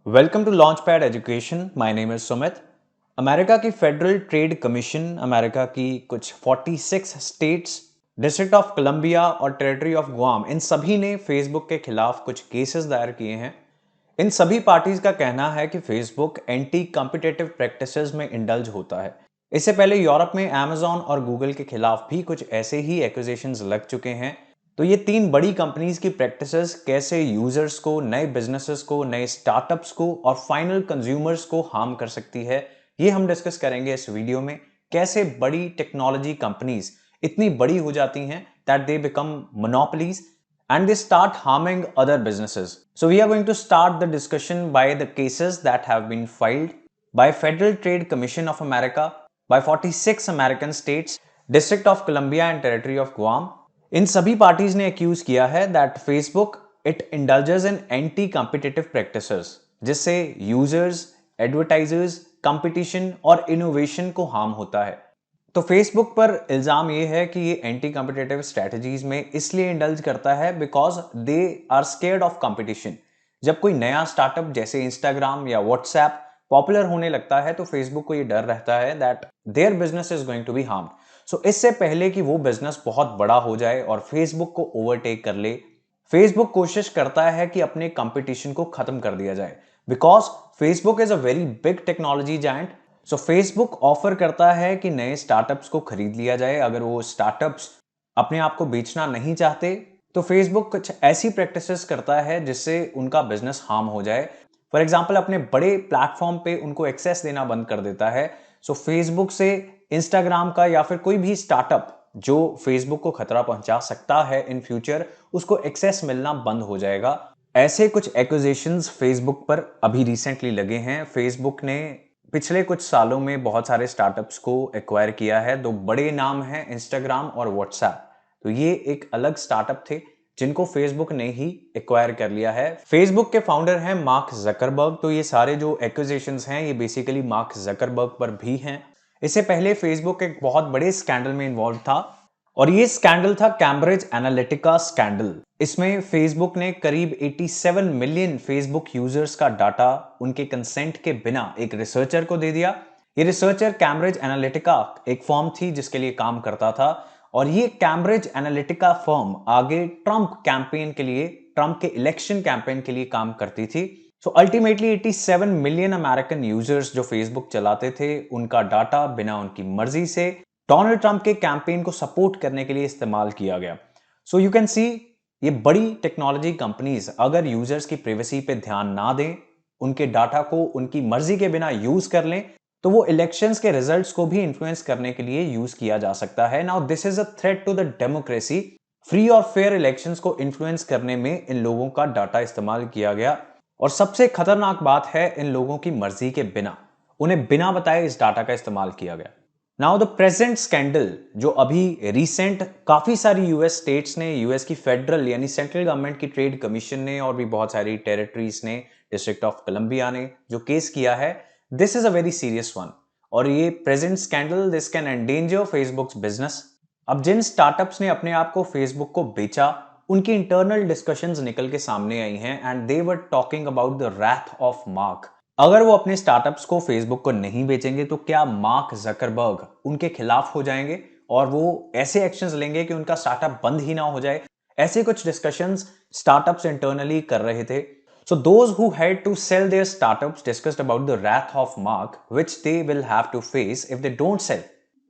Welcome to Launchpad Education. My name is Sumit. America की Federal Trade Commission, America की कुछ 46 states, district of Columbia और territory of Guam, इन सभी ने फेसबुक के खिलाफ कुछ केसेस दायर किए हैं। इन सभी पार्टीज का कहना है कि फेसबुक एंटी कॉम्पिटिटिव प्रैक्टिसेस में इंडल्ज होता है। इससे पहले यूरोप में अमेजॉन और गूगल के खिलाफ भी कुछ ऐसे ही एक्यूजेशंस लग चुके हैं। तो ये तीन बड़ी कंपनीज की प्रैक्टिसेस कैसे यूजर्स को, नए बिजनेसेस को, नए स्टार्टअप्स को और फाइनल कंज्यूमर्स को हार्म कर सकती है, ये हम डिस्कस करेंगे इस वीडियो में। कैसे बड़ी टेक्नोलॉजी कंपनीज इतनी बड़ी हो जाती हैं that they become monopolies and they start harming other businesses. So we are going to start the discussion by the cases that have been filed by Federal Trade Commission of America, by 46 American states, District of Columbia and Territory of Guam. इन सभी parties ने accused किया है that Facebook it indulges in anti competitive practices, जिससे users, advertisers, competition और innovation को harm होता है। तो फेसबुक पर इल्जाम ये है कि ये एंटी कॉम्पिटिटिव स्ट्रेटजीज में इसलिए इंडल्ज करता है because they are scared of competition. जब कोई नया स्टार्टअप जैसे इंस्टाग्राम या व्हाट्सएप पॉपुलर होने लगता है तो फेसबुक को ये डर रहता है that their business is going to be harmed. So इससे पहले कि वो बिजनेस बहुत बड़ा हो जाए और फेसबुक को ओवरटेक कर ले, फेसबुक कोशिश करता है कि अपने कंपटीशन को खत्म कर दिया जाए because Facebook is a very big technology giant. So Facebook offer करता है कि नए स्टार्टअप्स को खरीद लिया जाए। अगर वो स्टार्टअप्स अपने आप को बेचना नहीं चाहते तो फेसबुक कुछ ऐसी प्रैक्टिसेस करता है जिससे उनका बिजनेस हार्म हो जाए। फॉर एग्जाम्पल, अपने बड़े प्लेटफॉर्म पे उनको एक्सेस देना बंद कर देता है। सो फेसबुक से इंस्टाग्राम का या फिर कोई भी स्टार्टअप जो फेसबुक को खतरा पहुंचा सकता है इन फ्यूचर, उसको एक्सेस मिलना बंद हो जाएगा। ऐसे कुछ एक्यूजेशंस फेसबुक पर अभी रिसेंटली लगे हैं। फेसबुक ने पिछले कुछ सालों में बहुत सारे स्टार्टअप्स को एक्वायर किया है। दो बड़े नाम हैं, इंस्टाग्राम और व्हाट्सएप। तो ये एक अलग स्टार्टअप थे जिनको फेसबुक ने ही एक्वायर कर लिया है। फेसबुक के फाउंडर हैं मार्क जकरबर्ग। तो ये सारे जो एक्यूजेशंस हैं ये बेसिकली मार्क जकरबर्ग पर भी हैं। इससे पहले फेसबुक एक बहुत बड़े स्कैंडल में इन्वॉल्व था और ये स्कैंडल था कैम्ब्रिज एनालिटिका स्कैंडल। इसमें फेसबुक ने करीब 87 मिलियन फेसबुक यूजर्स का डाटा उनके कंसेंट के बिना एक रिसर्चर को दे दिया। ये रिसर्चर कैम्ब्रिज एनालिटिका एक फर्म थी जिसके लिए काम करता था और ये कैम्ब्रिज एनालिटिका फर्म आगे ट्रंप कैंपेन के लिए, ट्रंप के इलेक्शन कैंपेन के लिए काम करती थी। So ultimately 87 million American users जो फेसबुक चलाते थे, उनका डाटा बिना उनकी मर्जी से डोनाल्ड ट्रंप के कैंपेन को सपोर्ट करने के लिए इस्तेमाल किया गया। सो यू कैन सी, ये बड़ी टेक्नोलॉजी कंपनीज अगर यूजर्स की प्राइवेसी पे ध्यान ना दें, उनके डाटा को उनकी मर्जी के बिना यूज कर लें, तो वो इलेक्शंस के रिजल्ट्स को भी इन्फ्लुएंस करने के लिए यूज किया जा सकता है। Now this is a threat to the democracy. Free और फेयर इलेक्शंस को इन्फ्लुएंस करने में इन लोगों का डाटा इस्तेमाल किया गया और सबसे खतरनाक बात है, इन लोगों की मर्जी के बिना, उन्हें बिना बताए इस डाटा का इस्तेमाल किया गया। नाउ द प्रेजेंट स्कैंडल जो अभी रिसेंट काफी सारी यूएस स्टेट्स ने, यूएस की फेडरल यानी सेंट्रल गवर्नमेंट की ट्रेड कमीशन ने और भी बहुत सारी टेरिटरीज ने, डिस्ट्रिक्ट ऑफ कोलंबिया ने जो केस किया है, this is a very serious one. और ये present scandal, this can endanger Facebook's business. अब जिन स्टार्टअप्स ने अपने आप को फेसबुक को बेचा, उनकी इंटरनल डिस्कशंस निकल के सामने आई हैं and they were talking about the wrath of Mark. अगर वो अपने स्टार्टअप्स को फेसबुक को नहीं बेचेंगे तो क्या मार्क जकरबर्ग उनके खिलाफ हो जाएंगे और वो ऐसे एक्शंस लेंगे कि उनका स्टार्टअप बंद ही ना हो जाए। ऐसे कुछ डिस्कशंस स्टार्टअप्स इंटरनली कर रहे थे। So those who had to sell their startups discussed about the wrath of Mark which they will have to face if they don't sell.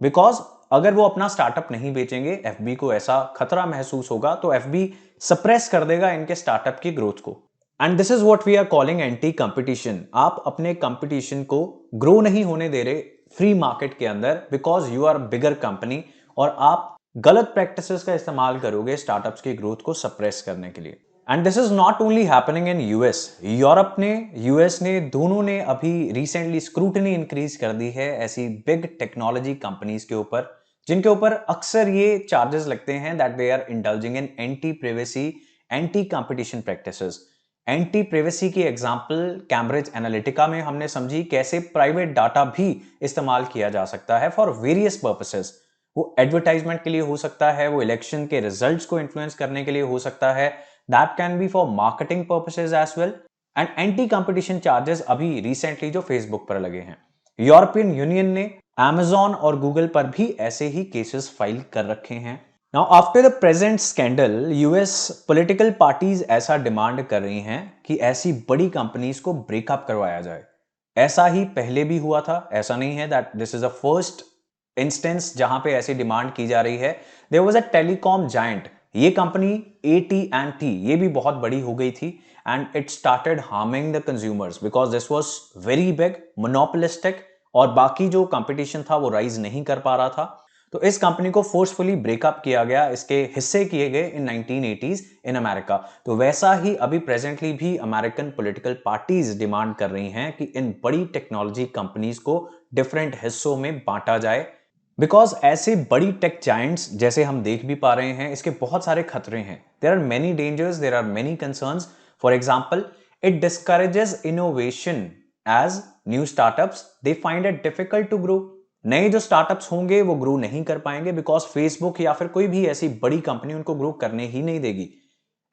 Because अगर वो अपना स्टार्टअप नहीं बेचेंगे, एफबी को ऐसा खतरा महसूस होगा तो एफबी सप्रेस कर देगा इनके स्टार्टअप की ग्रोथ को। And this is what we are calling anti competition. आप अपने कंपटीशन को ग्रो नहीं होने दे रहे फ्री मार्केट के अंदर because you are bigger company और आप गलत प्रैक्टिसेस का इस्तेमाल करोगे स्टार्टअप्स की ग्रोथ को सप्रेस करने के लिए। And this is not only happening in US, Europe ने, यूएस ने, दोनों ने अभी रिसेंटली स्क्रूटनी इंक्रीज कर दी है ऐसी बिग टेक्नोलॉजी कंपनीज के ऊपर, जिनके ऊपर अक्सर ये चार्जेस लगते हैं that they are indulging in anti privacy, anti competition practices. Anti privacy की एग्जांपल कैम्ब्रिज एनालिटिका में हमने समझी, कैसे प्राइवेट डाटा भी इस्तेमाल किया जा सकता है फॉर वेरियस पर्पसेस। वो एडवर्टाइजमेंट के लिए हो सकता है, वो इलेक्शन के रिजल्ट्स को इन्फ्लुएंस करने के लिए हो सकता है, that can be for marketing purposes as well, and anti competition charges अभी रिसेंटली जो फेसबुक पर लगे हैं। यूरोपियन यूनियन ने Amazon और गूगल पर भी ऐसे ही केसेस फाइल कर रखे हैं। Now after the present scandal US political parties ऐसा डिमांड कर रही हैं कि ऐसी बड़ी कंपनीज को ब्रेकअप करवाया जाए। ऐसा ही पहले भी हुआ था, ऐसा नहीं है that this is a first instance जहां पे ऐसी डिमांड की जा रही है। There was a telecom giant, ये कंपनी AT&T ये भी बहुत बड़ी हो गई थी and it started harming the consumers because this was very big monopolistic और बाकी जो कंपटीशन था वो राइज नहीं कर पा रहा था। तो इस कंपनी को फोर्सफुली ब्रेकअप किया गया, इसके हिस्से किए गए इन 1980s इन अमेरिका। तो वैसा ही अभी प्रेजेंटली भी अमेरिकन पॉलिटिकल पार्टीज डिमांड कर रही हैं कि इन बड़ी टेक्नोलॉजी कंपनीज को डिफरेंट हिस्सों में बांटा जाए बिकॉज ऐसे बड़ी टेक जायंट्स जैसे हम देख भी पा रहे हैं इसके बहुत सारे खतरे हैं। There are many dangers, there are many concerns. For example, it discourages innovation as new startups they find it difficult to grow. नए जो स्टार्टअप्स होंगे वो ग्रो नहीं कर पाएंगे बिकॉज फेसबुक या फिर कोई भी ऐसी बड़ी कंपनी उनको ग्रो करने ही नहीं देगी।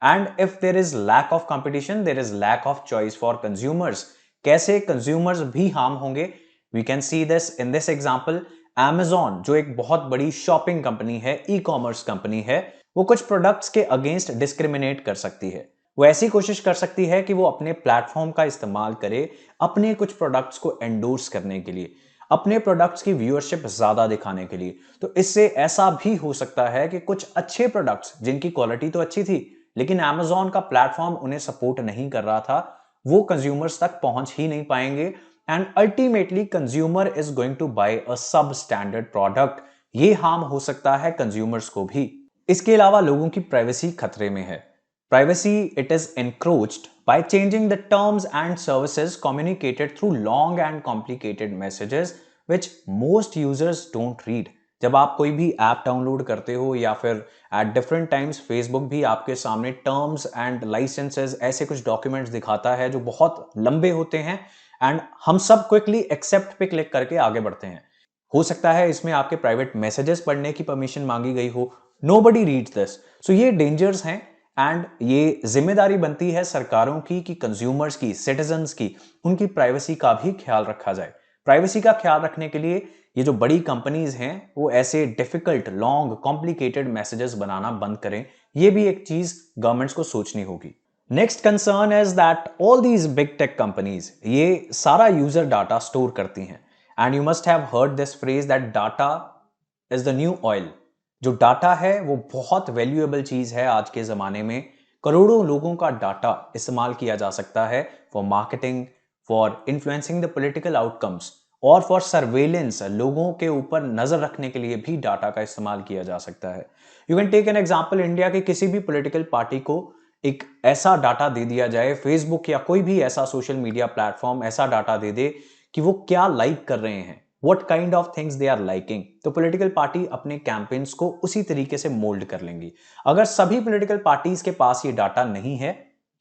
And if there is lack of competition there is lack of choice for consumers. कैसे कंज्यूमर्स भी हार्म होंगे, we can see this in this example. Amazon जो एक बहुत बड़ी शॉपिंग कंपनी है, ई कॉमर्स कंपनी है, वो कुछ प्रोडक्ट्स के अगेंस्ट डिस्क्रिमिनेट कर सकती है। वो ऐसी कोशिश कर सकती है कि वो अपने प्लेटफॉर्म का इस्तेमाल करे अपने कुछ प्रोडक्ट्स को एंडोर्स करने के लिए, अपने प्रोडक्ट्स की व्यूअरशिप ज्यादा दिखाने के लिए। तो इससे ऐसा भी हो सकता है कि कुछ अच्छे प्रोडक्ट्स जिनकी क्वालिटी तो अच्छी थी लेकिन Amazon का प्लेटफॉर्म उन्हें सपोर्ट नहीं कर रहा था, वो कंज्यूमर्स तक पहुंच ही नहीं पाएंगे and ultimately consumer is going to buy a substandard product. ये हार्म हो सकता है कंज्यूमर्स को भी। इसके अलावा लोगों की प्राइवेसी खतरे में है। Privacy it is encroached by changing the terms and services communicated through long and complicated messages which most users don't read. जब आप कोई भी ऐप डाउनलोड करते हो या फिर एट डिफरेंट टाइम्स फेसबुक भी आपके सामने टर्म्स एंड लाइसेंसेस ऐसे कुछ डॉक्यूमेंट्स दिखाता है जो बहुत लंबे होते हैं एंड हम सब क्विकली एक्सेप्ट पे क्लिक करके आगे बढ़ते हैं। हो सकता है इसमें आपके प्राइवेट मैसेजेस पढ़ने की परमिशन मांगी गई हो। Nobody reads this. सो ये डेंजर्स हैं एंड ये जिम्मेदारी बनती है सरकारों की कि कंज्यूमर्स की, सिटीजन्स की, उनकी प्राइवेसी का भी ख्याल रखा जाए। प्राइवेसी का ख्याल रखने के लिए ये जो बड़ी कंपनीज हैं वो ऐसे डिफिकल्ट लॉन्ग कॉम्प्लिकेटेड मैसेजेस बनाना बंद करें। ये भी एक चीज गवर्नमेंट्स को सोचनी होगी। Next concern is that all these big tech companies ये सारा यूजर डाटा स्टोर करती हैं and you must have heard this phrase that data is the new oil. जो डाटा है वो बहुत वैल्यूएबल चीज है आज के जमाने में। करोड़ों लोगों का डाटा इस्तेमाल किया जा सकता है for marketing, for influencing the political outcomes और फॉर सर्वेलेंस। लोगों के ऊपर नजर रखने के लिए भी डाटा का इस्तेमाल किया जा सकता है। You can take an example, India के किसी भी पॉलिटिकल पार्टी को एक ऐसा डाटा दे दिया जाए, फेसबुक या कोई भी ऐसा सोशल मीडिया प्लेटफॉर्म ऐसा डाटा दे दे कि वो क्या लाइक कर रहे हैं, what kind of things they are liking, तो पॉलिटिकल पार्टी अपने कैंपेन्स को उसी तरीके से मोल्ड कर लेंगी। अगर सभी पॉलिटिकल पार्टीज के पास ये डाटा नहीं है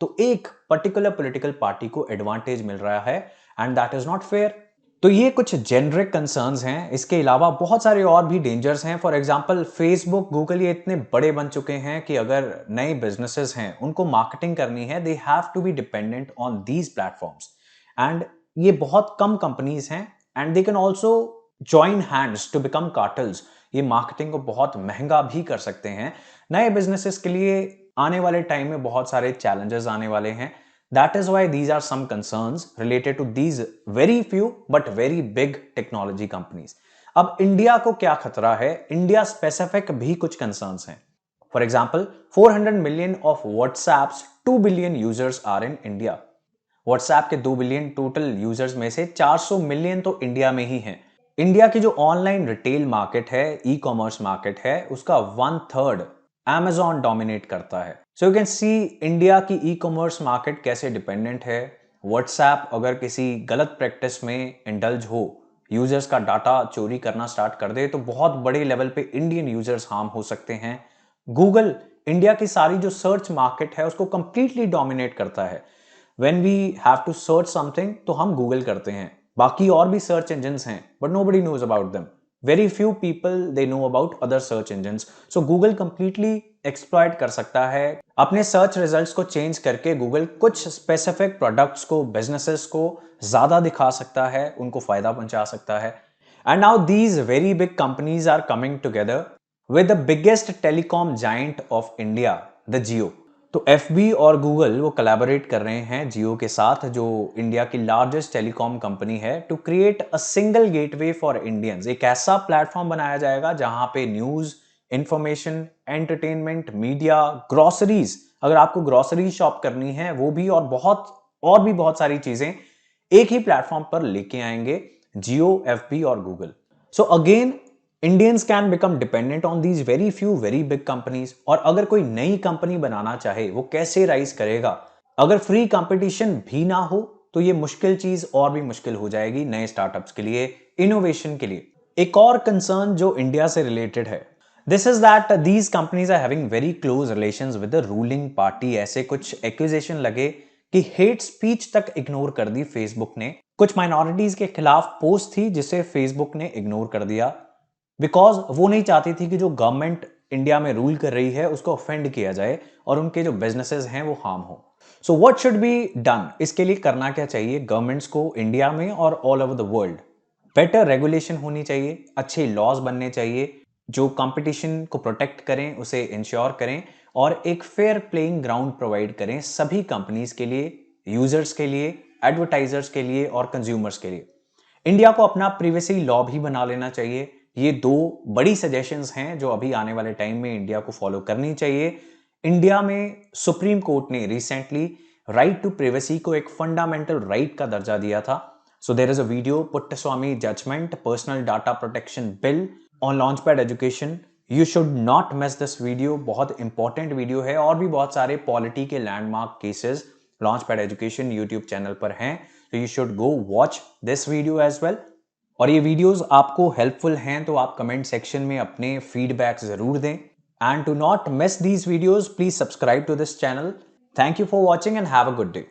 तो एक पर्टिकुलर पॉलिटिकल पार्टी को एडवांटेज मिल रहा है and that is not fair. तो ये कुछ जेनरिक कंसर्न्स हैं। इसके अलावा बहुत सारे और भी डेंजर्स हैं। फॉर एग्जांपल, फेसबुक, गूगल ये इतने बड़े बन चुके हैं कि अगर नए बिजनेसेस हैं उनको मार्केटिंग करनी है, they have to be dependent on these platforms and ये बहुत कम कंपनीज हैं and they can also join hands to become cartels. ये मार्केटिंग को बहुत महंगा भी कर सकते हैं। नए बिजनेसेस के लिए आने वाले टाइम में बहुत सारे चैलेंजेस आने वाले हैं। That is why these are some concerns related to these very few but very big technology companies. अब इंडिया को क्या खतरा है, इंडिया स्पेसिफिक भी कुछ कंसर्न्स हैं। For example, 400 million of WhatsApps 2 billion users are in India. WhatsApp के 2 billion total users में से 400 मिलियन तो इंडिया में ही हैं। इंडिया की जो ऑनलाइन रिटेल मार्केट है, ई कॉमर्स मार्केट है, उसका 1/3 Amazon डोमिनेट करता है। So you can see India की ई कॉमर्स मार्केट कैसे डिपेंडेंट है। व्हाट्सएप अगर किसी गलत प्रैक्टिस में इंडल्ज हो, यूजर्स का डाटा चोरी करना स्टार्ट कर दे, तो बहुत बड़े लेवल पे इंडियन यूजर्स हार्म हो सकते हैं। गूगल इंडिया की सारी जो सर्च मार्केट है उसको कंप्लीटली डोमिनेट करता है। When we have to search something तो हम गूगल करते हैं। बाकी और भी सर्च इंजिन्स हैं but nobody knows about them. Very few people they know about other search engines. So Google completely exploit कर सकता है। अपने सर्च रिजल्ट्स को चेंज करके गूगल कुछ स्पेसिफिक प्रोडक्ट्स को, बिजनेसेस को ज्यादा दिखा सकता है, उनको फायदा पहुंचा सकता है। And now these very big companies are coming together with the biggest telecom giant of India, the Jio. तो एफबी और गूगल वो कोलैबोरेट कर रहे हैं जियो के साथ, जो इंडिया की लार्जेस्ट टेलीकॉम कंपनी है, to create a single gateway for Indians. एक ऐसा प्लेटफॉर्म बनाया जाएगा जहां पे news, information, entertainment, media, groceries, अगर आपको ग्रोसरी शॉप करनी है वो भी, और भी बहुत सारी चीजें एक ही प्लेटफॉर्म पर लेके आएंगे जियो, एफबी और Google. So again Indians can become dependent on these very few very big companies. और अगर कोई नई कंपनी बनाना चाहे वो कैसे राइज करेगा? अगर फ्री कंपटीशन भी ना हो तो ये मुश्किल चीज और भी मुश्किल हो जाएगी नए स्टार्टअप्स के लिए, इनोवेशन के लिए। एक और कंसर्न जो इंडिया से रिलेटेड है, this is that these companies are having very close relations with the ruling party. ऐसे कुछ एक्यूजेशन लगे कि हेट स्पीच तक इग्नोर कर दी फेसबुक ने। कुछ माइनॉरिटीज के खिलाफ पोस्ट थी जिसे फेसबुक ने इग्नोर कर दिया, बिकॉज वो नहीं चाहती थी कि जो गवर्नमेंट इंडिया में रूल कर रही है उसको ऑफेंड किया जाए और उनके जो बिजनेसेस हैं वो हार्म हो। So what should be done? इसके लिए करना क्या चाहिए गवर्नमेंट्स को इंडिया में और all over the world? Better regulation होनी चाहिए, अच्छे लॉज बनने चाहिए जो कंपटीशन को प्रोटेक्ट करें, उसे इंश्योर करें और एक फेयर प्लेइंग ग्राउंड प्रोवाइड करें सभी कंपनीज के लिए, यूजर्स के लिए, एडवर्टाइजर्स के लिए और कंज्यूमर्स के लिए। इंडिया को अपना प्रिवेसी लॉ भी बना लेना चाहिए। ये दो बड़ी सजेशंस हैं जो अभी आने वाले टाइम में इंडिया को फॉलो करनी चाहिए। इंडिया में सुप्रीम कोर्ट ने रिसेंटली राइट टू प्रिवेसी को एक फंडामेंटल राइट का दर्जा दिया था। So there is a video, Puttaswamy judgment, personal data protection bill on Launchpad Education. You should not miss this video, बहुत इंपॉर्टेंट वीडियो है। और भी बहुत सारे पॉलिटी के landmark cases Launchpad Education YouTube channel पर हैं, तो you should go watch this video as well. और ये वीडियोस आपको हेल्पफुल हैं तो आप कमेंट सेक्शन में अपने फीडबैक जरूर दें। And to not miss these videos, please subscribe to this channel. Thank you for watching and have a good day.